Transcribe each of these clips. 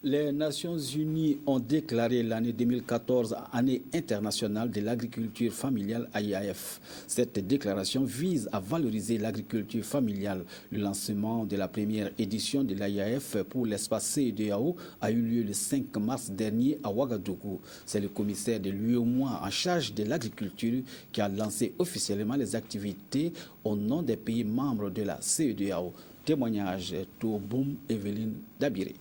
Les Nations Unies ont déclaré l'année 2014 année internationale de l'agriculture familiale AIAF. Cette déclaration vise à valoriser l'agriculture familiale. Le lancement de la première édition de l'AIAF pour l'espace CEDEAO a eu lieu le 5 mars dernier à Ouagadougou. C'est le commissaire de l'UEMOA en charge de l'agriculture qui a lancé officiellement les activités au nom des pays membres de la CEDEAO. Témoignage Touboum Evelyne Dabiré.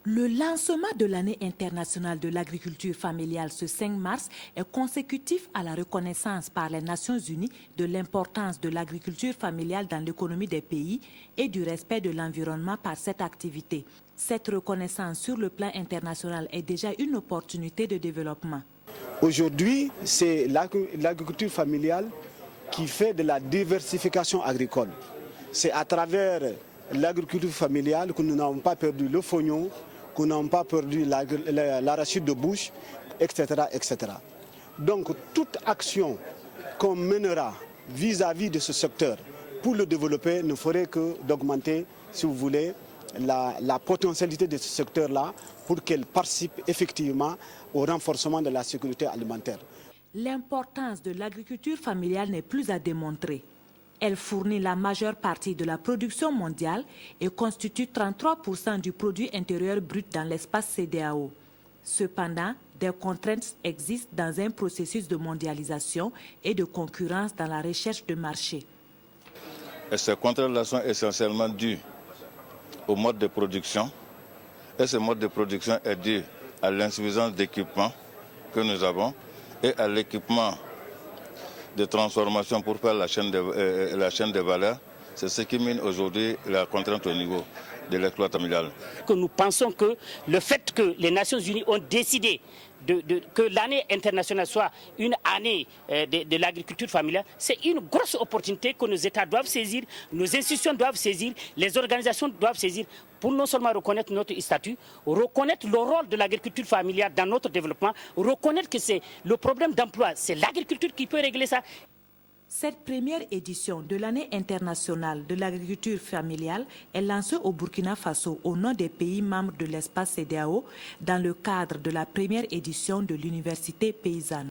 Le lancement de l'année internationale de l'agriculture familiale ce 5 mars est consécutif à la reconnaissance par les Nations Unies de l'importance de l'agriculture familiale dans l'économie des pays et du respect de l'environnement par cette activité. Cette reconnaissance sur le plan international est déjà une opportunité de développement. Aujourd'hui, c'est l'agriculture familiale qui fait de la diversification agricole. C'est à travers l'agriculture familiale que nous n'avons pas perdu le fognon, que nous n'avons pas perdu l'arachide de bouche, etc., etc. Donc toute action qu'on mènera vis-à-vis de ce secteur pour le développer ne ferait que d'augmenter, si vous voulez, la potentialité de ce secteur-là pour qu'elle participe effectivement au renforcement de la sécurité alimentaire. L'importance de l'agriculture familiale n'est plus à démontrer. Elle fournit la majeure partie de la production mondiale et constitue 33% du produit intérieur brut dans l'espace CEDEAO. Cependant, des contraintes existent dans un processus de mondialisation et de concurrence dans la recherche de marché. Et ces contraintes-là sont essentiellement dues au mode de production. Et ce mode de production est dû à l'insuffisance d'équipement que nous avons et à l'équipement de transformation pour faire la chaîne de valeur. C'est ce qui mine aujourd'hui la contrainte au niveau de l'exploitation familiale. Nous pensons que le fait que les Nations Unies ont décidé que l'année internationale soit une année de l'agriculture familiale, c'est une grosse opportunité que nos États doivent saisir, nos institutions doivent saisir, les organisations doivent saisir pour non seulement reconnaître notre statut, reconnaître le rôle de l'agriculture familiale dans notre développement, reconnaître que c'est le problème d'emploi, c'est l'agriculture qui peut régler ça. Cette première édition de l'année internationale de l'agriculture familiale est lancée au Burkina Faso au nom des pays membres de l'espace CEDEAO dans le cadre de la première édition de l'université paysanne.